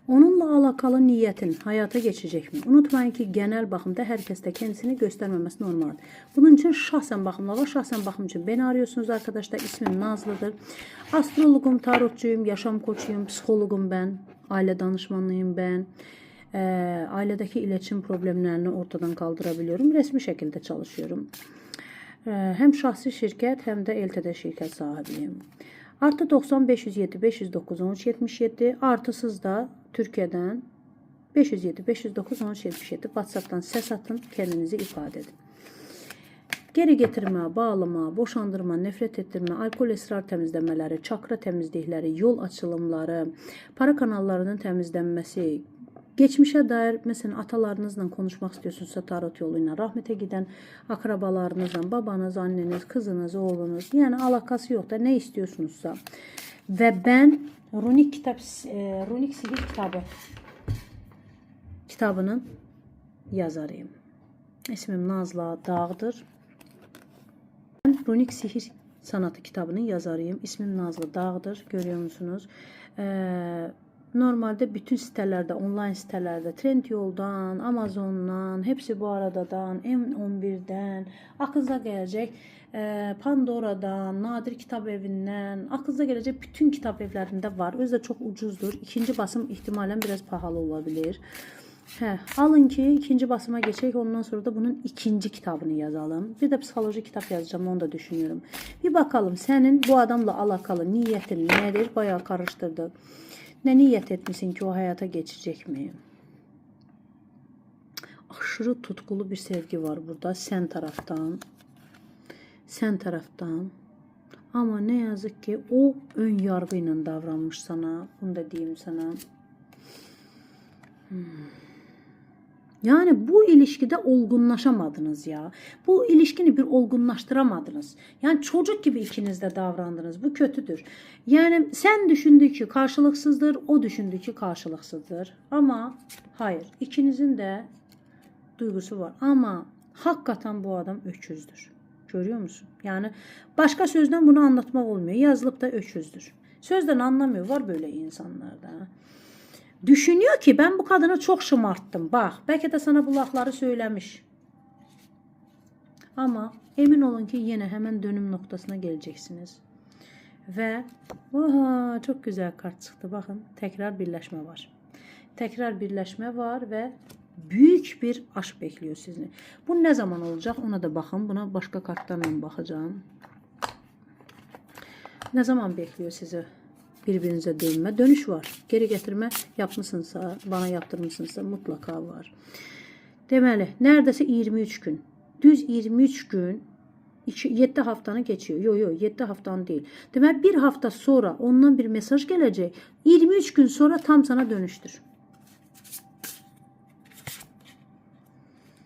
Onunla alakalı niyetin hayata geçecek mi? Unutmayın ki genel bakımda herkes de kendisini göstermemesi normaldir. Bunun için şahsen bakımla var. Şahsen bakım için beni arıyorsunuz arkadaşlar. İsmim Nazlı'dır. Astrologum, tarotçuyum, yaşam koçuyum, psikologum ben. Aile danışmanlıyım ben. Ailedeki iletişim problemlerini ortadan kaldırabiliyorum. Resmi şekilde çalışıyorum. Hem şahsi şirket hem de LTD şirket sahibiyim. Artı 90 507 509 13 77 artısız da Türkiye'den 507 509 13 77 WhatsApp'tan ses atın, kendinizi ifade edin. Geri getirme, bağlama, boşandırma, nefret ettirme, alkol esrar temizlemeleri, çakra temizlikleri, yol açılımları, para kanallarının temizlenmesi, geçmişe dair mesela atalarınızla konuşmak istiyorsunuzsa tarot yoluyla, rahmete giden akrabalarınızla, babanız, anneniz, kızınız, oğlunuz, yani alakası yok da ne istiyorsunuzsa. Ve ben runik sihir kitabının yazarıyım. İsmim Nazlı Dağ'dır. Ben runik sihir sanatı kitabının yazarıyım. İsmim Nazlı Dağ'dır. Görüyor musunuz? Normalde bütün sitelerde, online sitelerde, Trendyol'dan, Amazon'dan, hepsi bu aradadan, M11'den, aklınıza gelecek Pandora'dan, Nadir Kitap Evi'nden, aklınıza gelecek bütün kitap evlerinde var. O yüzden çok ucuzdur. İkinci basım ihtimalen biraz pahalı olabilir. Alın ki ikinci basıma geçecek. Ondan sonra da bunun ikinci kitabını yazalım. Bir de psikoloji kitap yazacağım. Onu da düşünüyorum. Bir bakalım senin bu adamla alakalı niyetin nedir? Bayağı karıştırdık. Ne niyet etmişsin ki o hayata geçecek mi? Aşırı tutkulu bir sevgi var burada. Sen taraftan. Sen taraftan. Ama ne yazık ki o ön yargıyla davranmış sana. Bunu da diyeyim sana. Yani bu ilişkide olgunlaşamadınız ya. Bu ilişkini bir olgunlaştıramadınız. Yani çocuk gibi ikiniz de davrandınız. Bu kötüdür. Yani sen düşündü ki karşılıksızdır, o düşündü ki karşılıksızdır. Ama hayır, ikinizin de duygusu var. Ama hakikaten bu adam öküzdür. Görüyor musun? Yani başka sözden bunu anlatmak olmuyor. Yazılıp da öküzdür. Sözden anlamıyor. Var böyle insanlarda. Düşünüyor ki ben bu kadını çok şımarttım. Bak belki de sana bu lafları söylemiş. Ama emin olun ki yine hemen dönüm noktasına geleceksiniz. Ve oha, çok güzel kart çıktı. Bakın tekrar birleşme var. Tekrar birleşme var ve büyük bir aşk bekliyor sizi. Bu ne zaman olacak ona da bakın. Buna başka kartlarla bakacağım. Ne zaman bekliyor sizi? Birbirinize dönme, dönüş var. Geri getirme yapmışsınızsa, bana yaptırmışsınızsa mutlaka var. Deməli, neredeyse 23 gün. Düz 23 gün 7 haftanı geçiyor. Yok 7 haftanı değil. Demek bir hafta sonra ondan bir mesaj gelecek. 23 gün sonra tam sana dönüştür.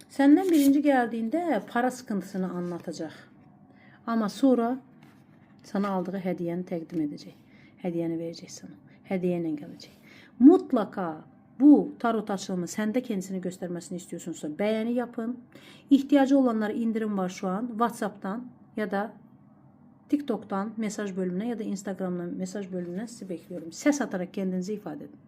Senden birinci geldiğinde para sıkıntısını anlatacak. Ama sonra sana aldığı hediyeni təqdim edecek. Hediyeni verecek sana. Hediyeyle gelecek. Mutlaka bu tarot açılımı sende kendisini göstermesini istiyorsunuzsa beğeni yapın. İhtiyacı olanlara indirim var şu an. WhatsApp'tan ya da TikTok'tan mesaj bölümüne ya da Instagram'dan mesaj bölümüne sizi bekliyorum. Ses atarak kendinizi ifade edin.